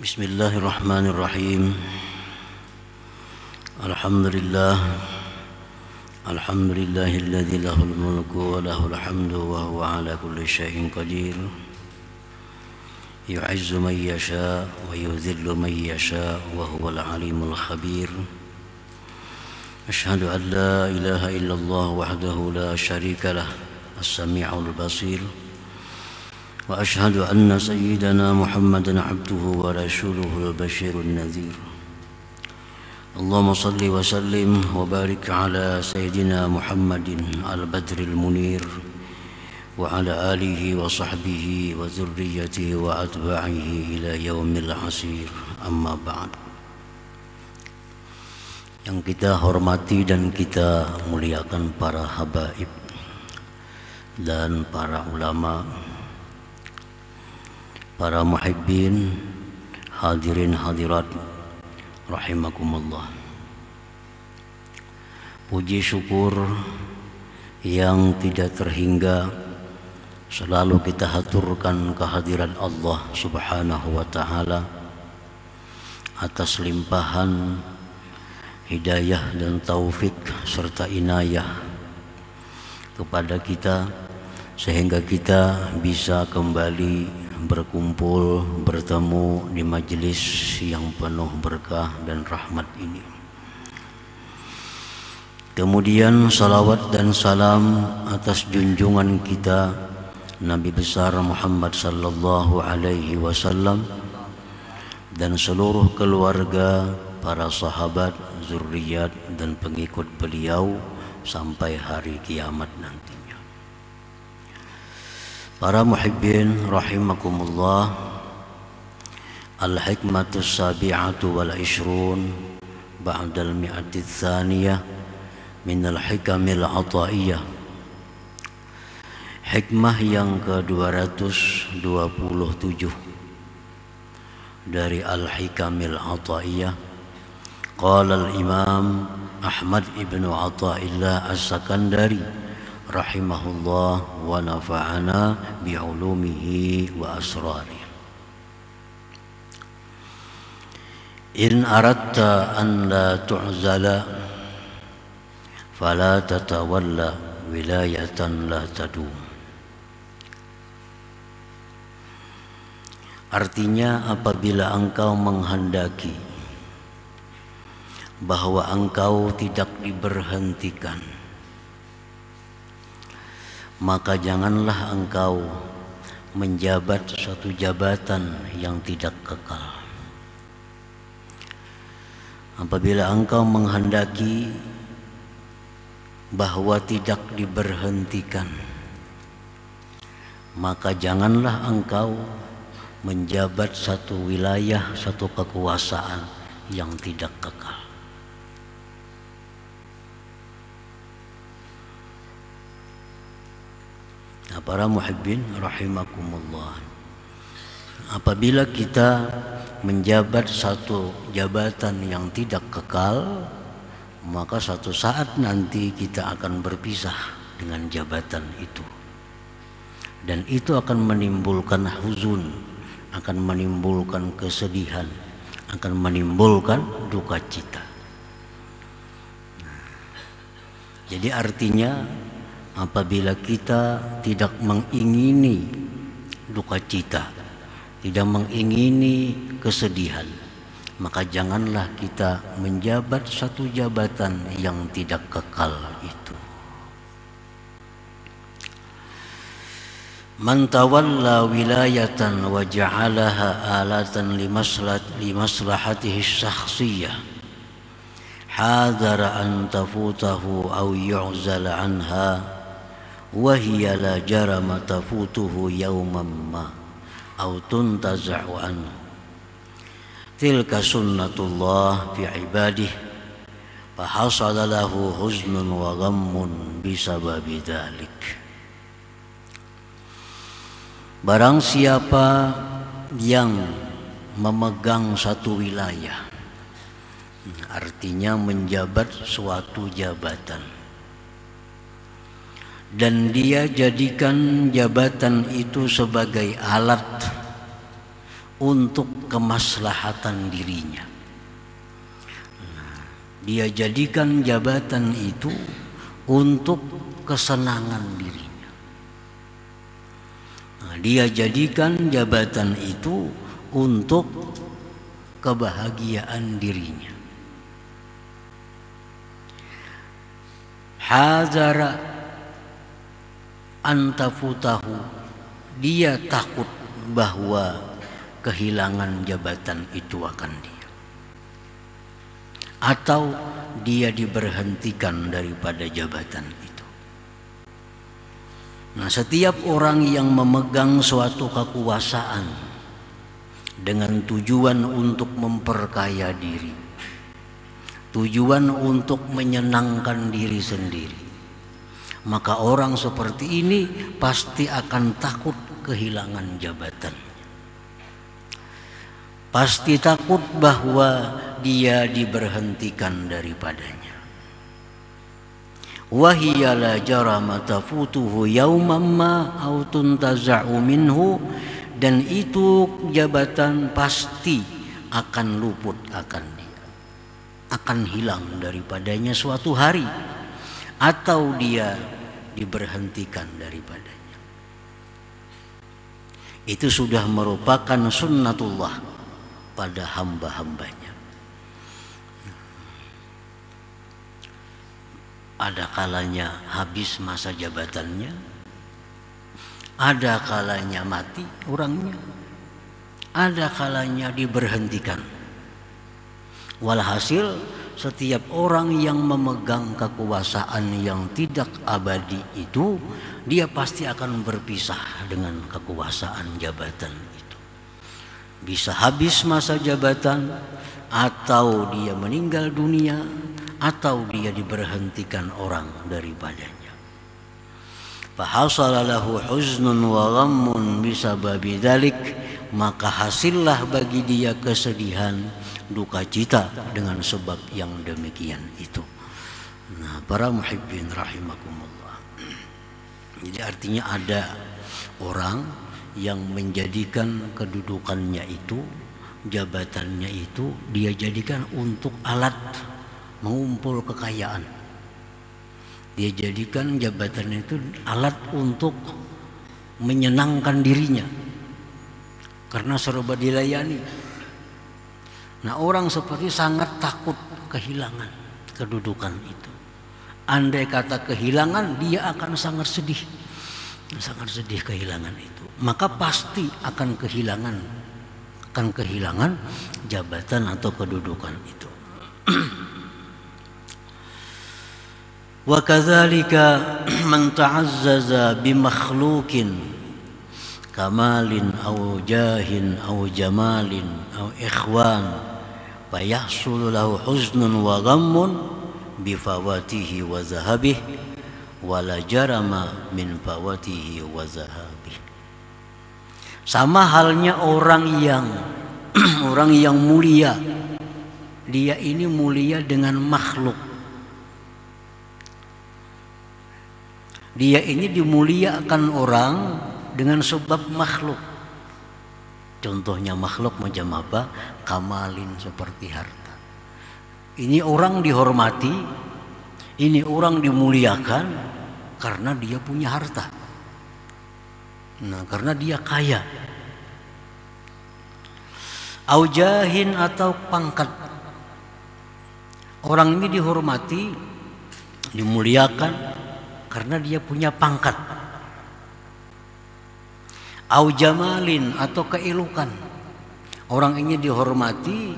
Bismillahirrahmanirrahim. Alhamdulillah. Alhamdulillahilladzi lahul mulku wa lahul hamdu wa huwa ala kulli syai'in qadir. Yu'izzu man yasha wa yudhillu man yasha wa huwal alimul khabir. Asyhadu an la ilaha illallah wahdahu la syarika lah, as-sami'ul basir. Wa ashhadu anna sayyidana Muhammadan abduhu wa rasuluhu al-bashirun nadhir. Allahumma salli wa sallim wa barik ala sayyidina Muhammadin al-badril munir wa ala alihi wa sahbihi wa dhurriyyatihi wa atba'ihi ila yaumil asir. Amma ba'd. Yang kita hormati dan kita muliakan para habaib dan para ulama, para muhibbin, hadirin hadirat rahimakumullah. Puji syukur yang tidak terhingga selalu kita haturkan kehadiran Allah Subhanahu wa taala atas limpahan hidayah dan taufik serta inayah kepada kita, sehingga kita bisa kembali berkumpul, bertemu di majelis yang penuh berkah dan rahmat ini. Kemudian salawat dan salam atas junjungan kita Nabi besar Muhammad sallallahu alaihi wasallam dan seluruh keluarga, para sahabat, zuriat dan pengikut beliau sampai hari kiamat nanti. Para muhibbin rahimakumullah, al-hikmatus sabi'atu wal ishrun ba'dal mi'ati tsaniyah min al-hikamil ataiyah. Hikmah yang ke-227 dari al-hikamil ataiyah. Qala al-imam Ahmad ibn Athaillah as-Sakandari rahimahullah wa nafa'ana bi'ulumihi wa asrarih. In aradta an la tu'zala fala tatawalla wilayatan la tadum. Artinya, apabila engkau menghendaki bahwa engkau tidak diberhentikan, maka janganlah engkau menjabat suatu jabatan yang tidak kekal. Apabila engkau menghendaki bahwa tidak diberhentikan, maka janganlah engkau menjabat satu wilayah, satu kekuasaan yang tidak kekal. Nah, para muhibbin rahimakumullah, apabila kita menjabat satu jabatan yang tidak kekal, maka suatu saat nanti kita akan berpisah dengan jabatan itu, dan itu akan menimbulkan huzun, akan menimbulkan kesedihan, akan menimbulkan duka cita. Jadi artinya, apabila kita tidak mengingini duka cita, tidak mengingini kesedihan, maka janganlah kita menjabat satu jabatan yang tidak kekal itu. Man tawalla wilayatan wa ja'alaha alatan limaslahatihi syakhsiyah hadara an tafutahu aw yu'zala anha wa hiya la jarama tafutuhu yawman ma aw tuntaza'u anhu. Tilka sunnatullah fi ibadihi fa hasala lahu huznun wa ghammun bisababi dzalik. Barang siapa yang memegang satu wilayah, artinya menjabat suatu jabatan, dan dia jadikan jabatan itu sebagai alat untuk kemaslahatan dirinya. Dia jadikan jabatan itu untuk kesenangan dirinya. Dia jadikan jabatan itu untuk kebahagiaan dirinya. Hazara antafutahu, dia takut bahwa kehilangan jabatan itu akan dia, atau dia diberhentikan daripada jabatan itu. Nah, setiap orang yang memegang suatu kekuasaan dengan tujuan untuk memperkaya diri, tujuan untuk menyenangkan diri sendiri, maka orang seperti ini pasti akan takut kehilangan jabatan. Pasti takut bahwa dia diberhentikan daripadanya. Wahiya la jarama tafutuhu yawman ma aw tuntaza'u minhu, dan itu jabatan pasti akan luput akan dia, akan hilang daripadanya suatu hari, atau dia diberhentikan daripadanya. Itu sudah merupakan sunnatullah pada hamba-hambanya. Ada kalanya habis masa jabatannya, ada kalanya mati orangnya, ada kalanya diberhentikan. Walhasil setiap orang yang memegang kekuasaan yang tidak abadi itu, dia pasti akan berpisah dengan kekuasaan jabatan itu. Bisa habis masa jabatan, atau dia meninggal dunia, atau dia diberhentikan orang daripadanya. Fahasala lahu huznun wa ghammun bisababi dzalik, maka hasillah bagi dia kesedihan, duka cita dengan sebab yang demikian itu. Nah, para muhibbin rahimakumullah. Jadi artinya ada orang yang menjadikan kedudukannya itu, jabatannya itu, dia jadikan untuk alat mengumpul kekayaan. Dia jadikan jabatannya itu alat untuk menyenangkan dirinya, karena serba dilayani. Nah, orang seperti sangat takut kehilangan kedudukan itu. Andai kata kehilangan, dia akan sangat sedih kehilangan itu. Maka pasti akan kehilangan jabatan atau kedudukan itu. Wa kadzalika man ta'azzaza bi makhluqin kamalin aw jahin aw jamalin aw ikhwan fa yahsulu lahu huznun wa ghammun bi fawatihi wa zahabih wala jarama min fawatihi wa zahabih. Sama halnya orang yang mulia. Dia ini mulia dengan makhluk. Dia ini dimuliakan orang dengan sebab makhluk. Contohnya makhluk macam apa? Kamalin, seperti harta. Ini orang dihormati, ini orang dimuliakan karena dia punya harta. Nah, karena dia kaya. Aujahin, atau pangkat. Orang ini dihormati, dimuliakan karena dia punya pangkat. Aujamalin, atau keelukan. Orang ini dihormati,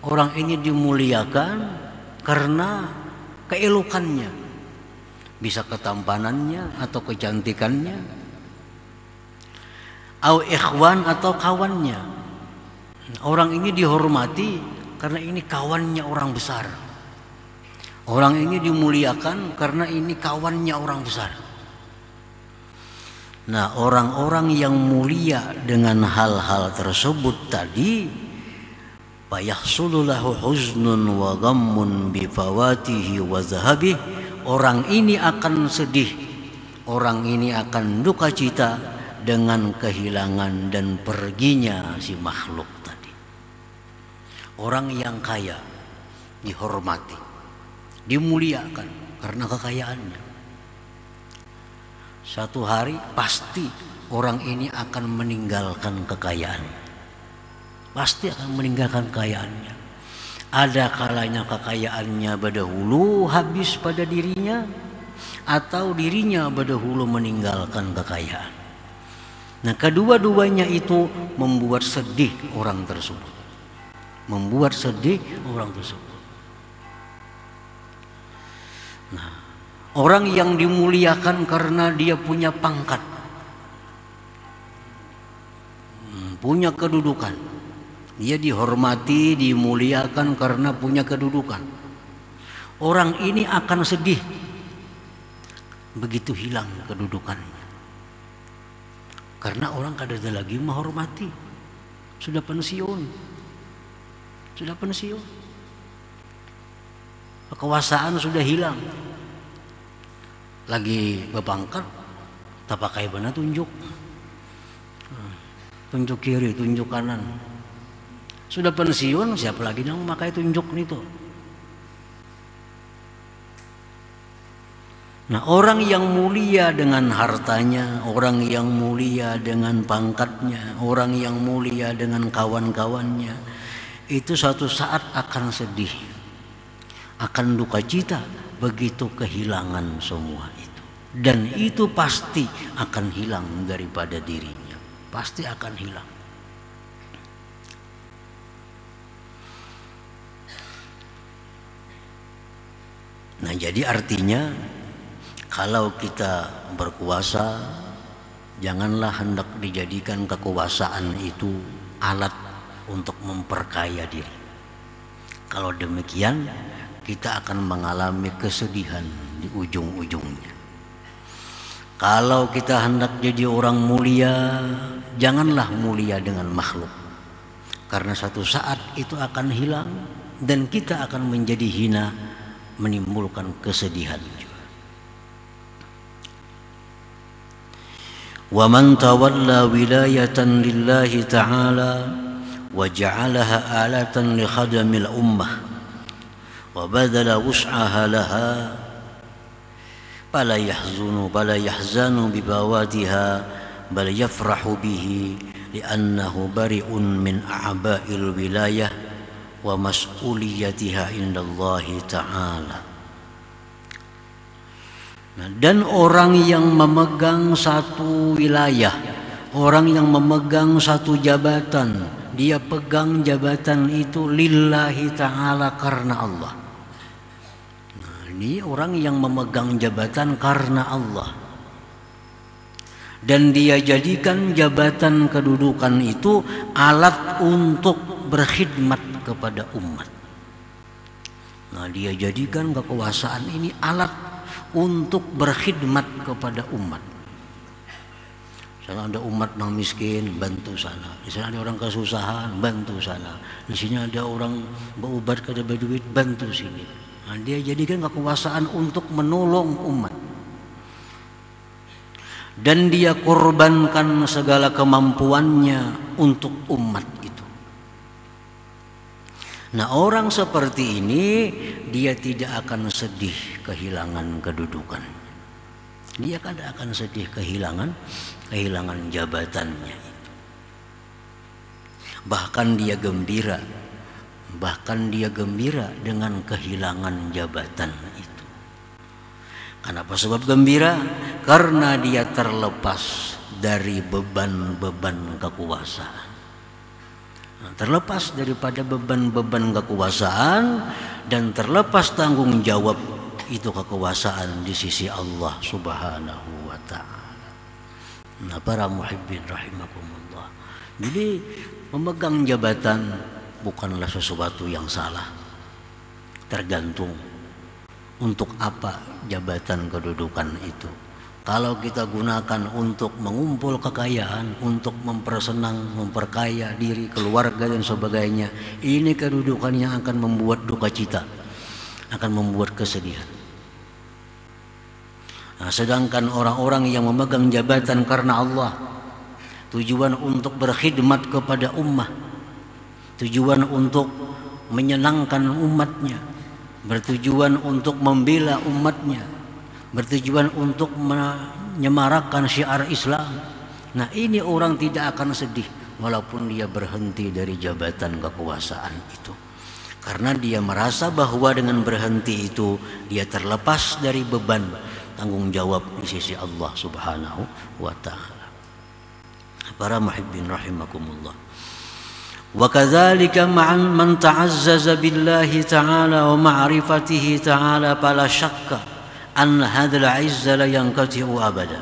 orang ini dimuliakan karena keelukannya, bisa ketampanannya atau kecantikannya. Au ikhwan, atau kawannya. Orang ini dihormati karena ini kawannya orang besar. Orang ini dimuliakan karena ini kawannya orang besar. Nah, orang-orang yang mulia dengan hal-hal tersebut tadi, fayahsulu lahu huznun wa ghammun bi fawatihi wa zahabih, orang ini akan sedih, orang ini akan duka cita dengan kehilangan dan perginya si makhluk tadi. Orang yang kaya dihormati, dimuliakan karena kekayaannya. Satu hari pasti orang ini akan meninggalkan kekayaan. Pasti akan meninggalkan kekayaannya. Ada kalanya kekayaannya berdahulu habis pada dirinya, atau dirinya berdahulu meninggalkan kekayaan. Nah, kedua-duanya itu membuat sedih orang tersebut. Membuat sedih orang tersebut. Nah, orang yang dimuliakan karena dia punya pangkat, punya kedudukan. Dia dihormati, dimuliakan karena punya kedudukan. Orang ini akan sedih begitu hilang kedudukannya. Karena orang kada ada lagi menghormati. Sudah pensiun. Sudah pensiun. Kekuasaan sudah hilang. Lagi berpangkat, tak pakai benar tunjuk. Tunjuk kiri, tunjuk kanan. Sudah pensiun, siapa lagi yang memakai tunjuk itu? Nah, orang yang mulia dengan hartanya, orang yang mulia dengan pangkatnya, orang yang mulia dengan kawan-kawannya, itu suatu saat akan sedih, akan duka cita begitu kehilangan semua itu. Dan itu pasti akan hilang daripada dirinya, pasti akan hilang. Nah, jadi artinya kalau kita berkuasa, janganlah hendak dijadikan kekuasaan itu alat untuk memperkaya diri. Kalau demikian, kita akan mengalami kesedihan di ujung-ujungnya. Kalau kita hendak jadi orang mulia, janganlah mulia dengan makhluk. Karena satu saat itu akan hilang dan kita akan menjadi hina, menimbulkan kesedihan juga. Wa man tawalla wilayatan lillahi ta'ala wa ja'alaha alatan li khadamil ummah wa badala wus'aha laha fala yahzanu bibawatiha bal yafrahu bihi li'annahu bari'un min a'ba'il wilayah wa mas'uliyatiha indallahi ta'ala. Nah, dan orang yang memegang satu wilayah, orang yang memegang satu jabatan, dia pegang jabatan itu lillahi ta'ala, karena Allah. Nah, ini orang yang memegang jabatan karena Allah. Dan dia jadikan jabatan kedudukan itu alat untuk berkhidmat kepada umat. Nah, dia jadikan kekuasaan ini alat untuk berkhidmat kepada umat. Misalnya ada umat yang miskin, bantu sana. Di sana ada orang kesusahan, bantu sana. Di sini ada orang berobat kada berduit, bantu sini. Nah, dia jadikan kekuasaan untuk menolong umat. Dan dia korbankan segala kemampuannya untuk umat itu. Nah, orang seperti ini dia tidak akan sedih kehilangan kedudukan. Dia tidak akan sedih kehilangan jabatannya itu. Bahkan dia gembira dengan kehilangan jabatan itu. Kenapa sebab gembira? Karena dia terlepas dari beban-beban kekuasaan. Nah, terlepas daripada beban-beban kekuasaan dan terlepas tanggung jawab itu kekuasaan di sisi Allah Subhanahu wa ta'ala. Nah, para muhibbin rahimakumullah. Jadi memegang jabatan bukanlah sesuatu yang salah. Tergantung untuk apa jabatan kedudukan itu. Kalau kita gunakan untuk mengumpul kekayaan, untuk mempersenang, memperkaya diri, keluarga dan sebagainya, ini kedudukan yang akan membuat duka cita, akan membuat kesedihan. Nah, sedangkan orang-orang yang memegang jabatan karena Allah, tujuan untuk berkhidmat kepada ummah, tujuan untuk menyenangkan umatnya, bertujuan untuk membela umatnya, bertujuan untuk menyemarakkan syiar Islam. Nah, ini orang tidak akan sedih walaupun dia berhenti dari jabatan kekuasaan itu, karena dia merasa bahwa dengan berhenti itu dia terlepas dari beban tanggung jawab di sisi Allah Subhanahu wa ta'ala. Para muhibbin rahimakumullah. Wa kadzalika ma'an man ta'azzaza billahi ta'ala wa ma'rifatihi ta'ala fala syakka an hadzal 'izza la yanqati'u abada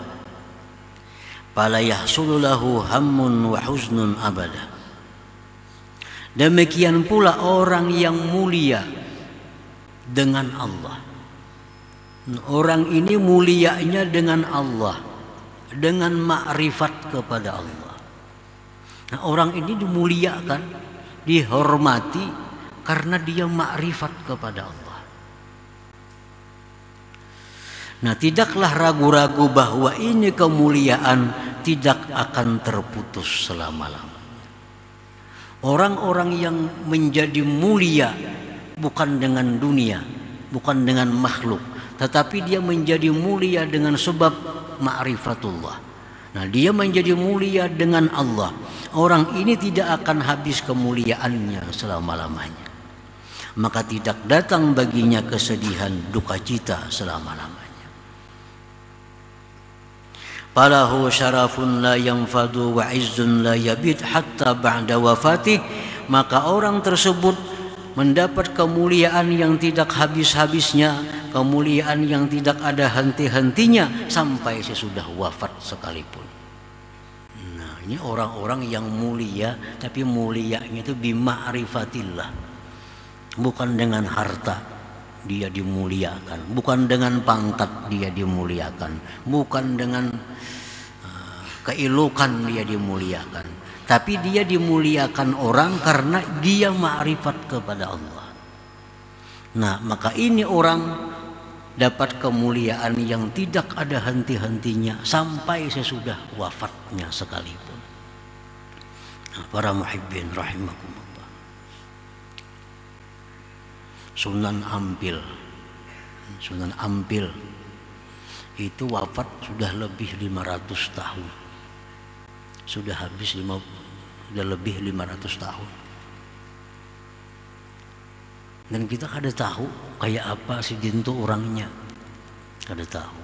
fala yahsulu lahu hammun wa huznun abada. Demikian pula orang yang mulia dengan Allah. Orang ini mulianya dengan Allah, dengan makrifat kepada Allah. Nah, orang ini dimuliakan, dihormati karena dia makrifat kepada Allah. Nah, tidaklah ragu-ragu bahwa ini kemuliaan tidak akan terputus selama-lamanya. Orang-orang yang menjadi mulia bukan dengan dunia, bukan dengan makhluk, tetapi dia menjadi mulia dengan sebab ma'rifatullah. Nah, dia menjadi mulia dengan Allah. Orang ini tidak akan habis kemuliaannya selama-lamanya. Maka tidak datang baginya kesedihan, duka cita selama-lamanya. Falahu syarafun la yanfadu wa izzun la yabid hatta ba'da wafatih. Maka orang tersebut mendapat kemuliaan yang tidak habis-habisnya, kemuliaan yang tidak ada henti-hentinya sampai sesudah wafat sekalipun. Nah, ini orang-orang yang mulia, tapi mulianya itu bima'rifatillah. Bukan dengan harta dia dimuliakan, bukan dengan pangkat dia dimuliakan, bukan dengan keelokan dia dimuliakan, tapi dia dimuliakan orang karena dia ma'rifat kepada Allah. Nah, maka ini orang dapat kemuliaan yang tidak ada henti-hentinya sampai sesudah wafatnya sekalipun. Nah, para muhibbin rahimakumullah. Sunan Ampil itu wafat sudah lebih 500 tahun. Sudah lebih 500 tahun. Dan kita kada tahu kayak apa si Dintu orangnya, kada tahu.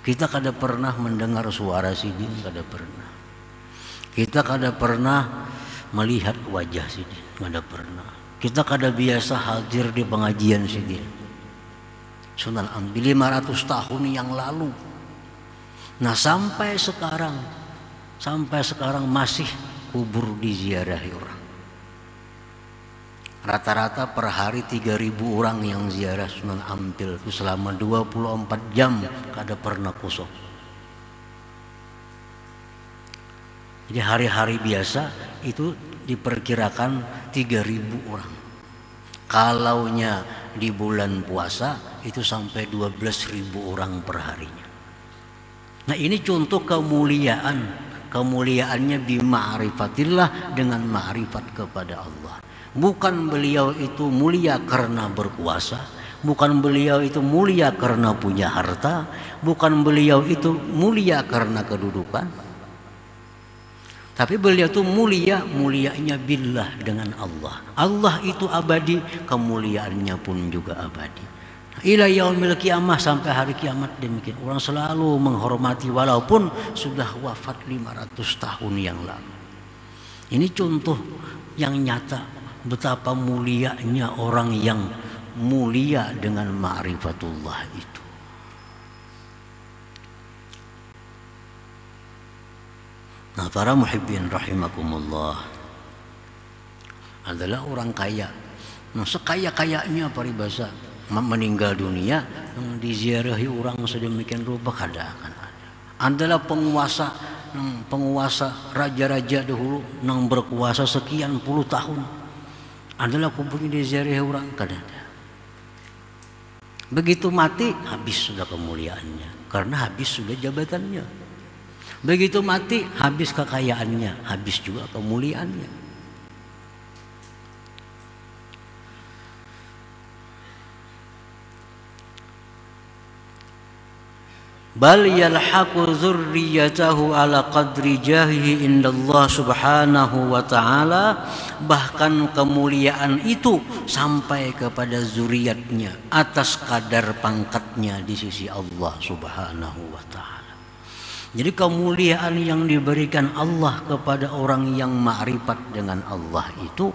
Kita kada pernah mendengar suara si Din, kada pernah. Kita kada pernah melihat wajah si Din, kada pernah. Kita kada biasa hadir di pengajian si Din. Sunan Ampil 500 tahun yang lalu. Nah, sampai sekarang masih kubur diziarahi orang. Rata-rata per hari 3.000 orang yang ziarah Sunan Ampil itu selama 24 jam kada pernah kosong. Jadi hari-hari biasa itu diperkirakan 3.000 orang. Kalaunya di bulan puasa itu sampai 12.000 orang per harinya. Nah, ini contoh kemuliaannya bima'rifatillah, dengan ma'rifat kepada Allah. Bukan beliau itu mulia karena berkuasa, bukan beliau itu mulia karena punya harta, bukan beliau itu mulia karena kedudukan, tapi beliau itu mulianya billah, dengan Allah. Allah itu abadi, kemuliaannya pun juga abadi. Ila yaumil qiyamah, sampai hari kiamat demikian. Orang selalu menghormati walaupun sudah wafat 500 tahun yang lalu. Ini contoh yang nyata betapa mulianya orang yang mulia dengan ma'rifatullah itu. Nah, para muhibbin rahimakumullah, adalah orang kaya. Nah, sekaya-kayanya paribasa meninggal dunia diziarahi orang sedemikian rupa kada akan ada. Adalah penguasa raja-raja dahulu yang berkuasa sekian puluh tahun, adalah kuburnya diziarahi orang, kada ada. Begitu mati habis sudah kemuliaannya, karena habis sudah jabatannya. Begitu mati, habis kekayaannya, habis juga kemuliaannya. Bal yalhaqu dzurriyyatahu ala qadri jahihi indallah subhanahu wa ta'ala. Bahkan kemuliaan itu sampai kepada zuriatnya atas kadar pangkatnya di sisi Allah subhanahu wa ta'ala. Jadi kemuliaan yang diberikan Allah kepada orang yang ma'rifat dengan Allah itu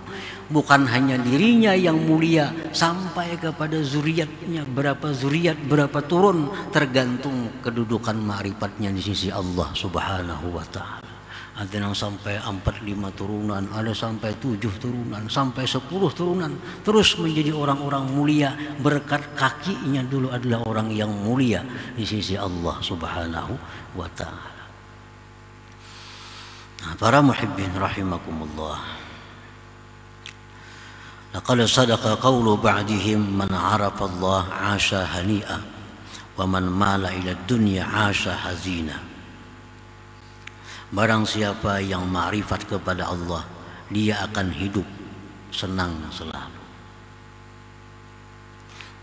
bukan hanya dirinya yang mulia, sampai kepada zuriatnya. Berapa zuriat, berapa turun, tergantung kedudukan ma'rifatnya di sisi Allah subhanahu wa ta'ala. Ada yang sampai 4-5 turunan, ada sampai 7 turunan, sampai 10 turunan, terus menjadi orang-orang mulia berkat kakinya dulu adalah orang yang mulia di sisi Allah subhanahu wa ta'ala. Nah, para muhibbin rahimakumullah, laqad sadaqa qawlu ba'dihim man 'arafa Allah 'asha hani'a wa man mala ila dunya 'asha hazina. Barang siapa yang ma'rifat kepada Allah, dia akan hidup senang selalu.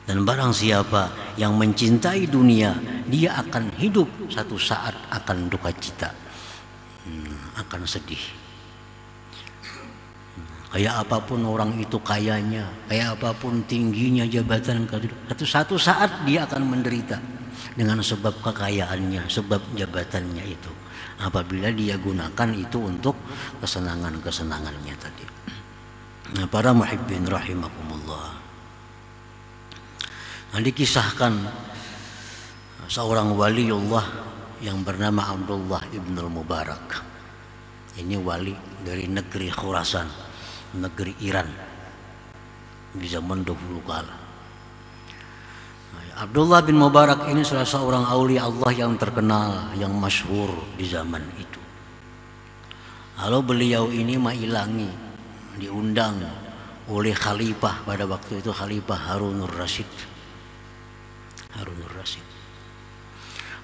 Dan barang siapa yang mencintai dunia, dia akan hidup satu saat akan duka cita, akan sedih. Kayak apapun orang itu kayanya, kayak apapun tingginya jabatan, satu saat dia akan menderita dengan sebab kekayaannya, sebab jabatannya itu, apabila dia gunakan itu untuk kesenangan-kesenangannya tadi. Nah, para muhibbin rahimakumullah, nah, dikisahkan seorang waliullah yang bernama Abdullah ibn al-Mubarak. Ini wali dari negeri Khurasan, negeri Iran di zaman dahulu kala. Abdullah bin Mubarak ini salah seorang aulia Allah yang terkenal, yang masyhur di zaman itu. Lalu beliau ini mailangi, diundang oleh khalifah pada waktu itu, Khalifah Harunur Rasyid. Harunur Rasyid.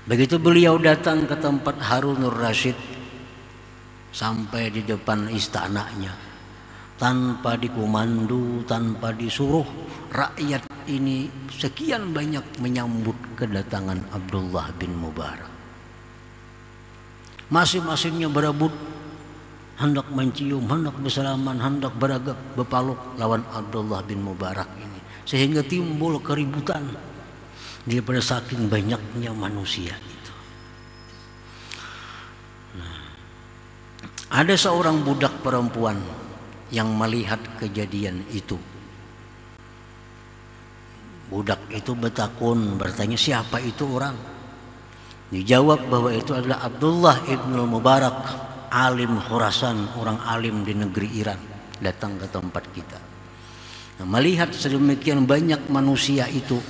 Begitu beliau datang ke tempat Harunur Rasyid, sampai di depan istananya, tanpa dikomando, tanpa disuruh, rakyat ini sekian banyak menyambut kedatangan Abdullah bin Mubarak. Masing-masingnya berebut, hendak mencium, hendak bersalaman, hendak beragak berpaluk lawan Abdullah bin Mubarak ini, sehingga timbul keributan daripada saking banyaknya manusia itu. Nah, ada seorang budak perempuan yang melihat kejadian itu. Budak itu bertakun, bertanya siapa itu orang. Dijawab bahwa itu adalah Abdullah ibn Mubarak, alim Khurasan, orang alim di negeri Iran, datang ke tempat kita. Nah, melihat sedemikian banyak manusia itu,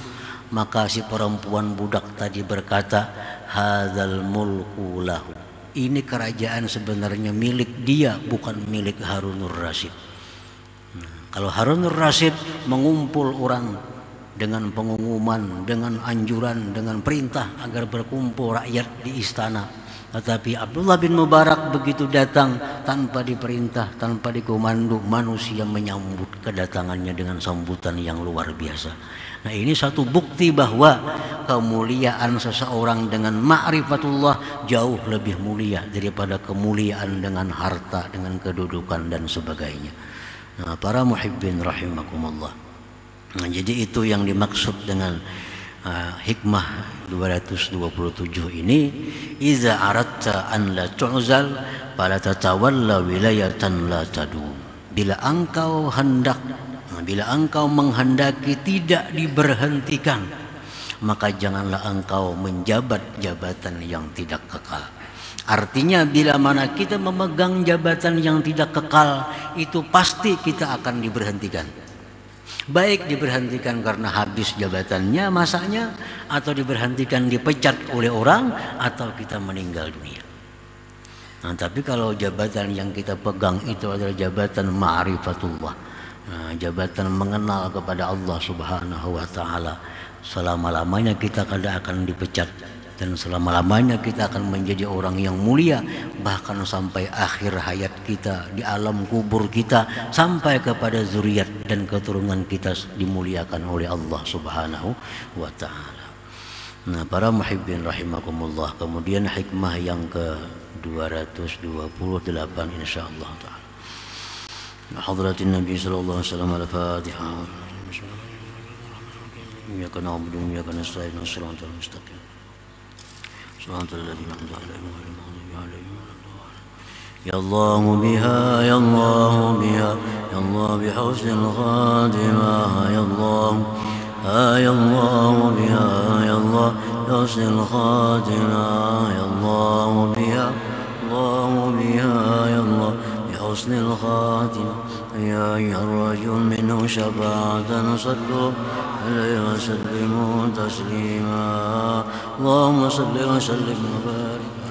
maka si perempuan budak tadi berkata, hadzal mulku lahu. Ini kerajaan sebenarnya milik dia, bukan milik Harunur Rasyid. Nah, kalau Harunur Rasyid mengumpul orang dengan pengumuman, dengan anjuran, dengan perintah agar berkumpul rakyat di istana, tetapi Abdullah bin Mubarak begitu datang tanpa diperintah, tanpa dikomando, manusia menyambut kedatangannya dengan sambutan yang luar biasa. Nah, ini satu bukti bahwa kemuliaan seseorang dengan ma'rifatullah jauh lebih mulia daripada kemuliaan dengan harta, dengan kedudukan dan sebagainya. Nah, para muhibbin rahimakumullah, nah, jadi itu yang dimaksud dengan hikmah 227 ini. Iza aratta an la tu'zal fala tatawalla wilayatan la tadum. Bila engkau menghendaki tidak diberhentikan, maka janganlah engkau menjabat jabatan yang tidak kekal. Artinya bila mana kita memegang jabatan yang tidak kekal, itu pasti kita akan diberhentikan. Baik diberhentikan karena habis jabatannya, masanya, atau diberhentikan dipecat oleh orang, atau kita meninggal dunia. Nah, tapi kalau jabatan yang kita pegang itu adalah jabatan ma'rifatullah, nah, jabatan mengenal kepada Allah subhanahu wa ta'ala, selama-lamanya kita kadang akan dipecat, dan selama-lamanya kita akan menjadi orang yang mulia, bahkan sampai akhir hayat kita, di alam kubur kita, sampai kepada zuriat dan keturunan kita dimuliakan oleh Allah Subhanahu wa ta'ala. Nah, para muhibbin rahimakumullah, kemudian hikmah yang ke 228 insyaallah ta'ala. Hadratin Nabi sallallahu alaihi wasallam, al-Fatihah. Iyyaka na'budu wa iyyaka nasta'in, shiratal mustaqim. Shiratal ladzina an'amta 'alaihim ghairil maghdubi 'alaihim waladdallin. Ya Allah biha, ya Allah biha, ya Allah bihusnil khatimah, ya Allah. Ya Allah biha, ya Allah bihusnil khatimah, ya Allah biha, Allah biha, ya Allah bihusnil khatimah. يا أيها الرجل منه شفاعة صلوا عليه وسلموا تسليما اللهم صل وسلم وبارك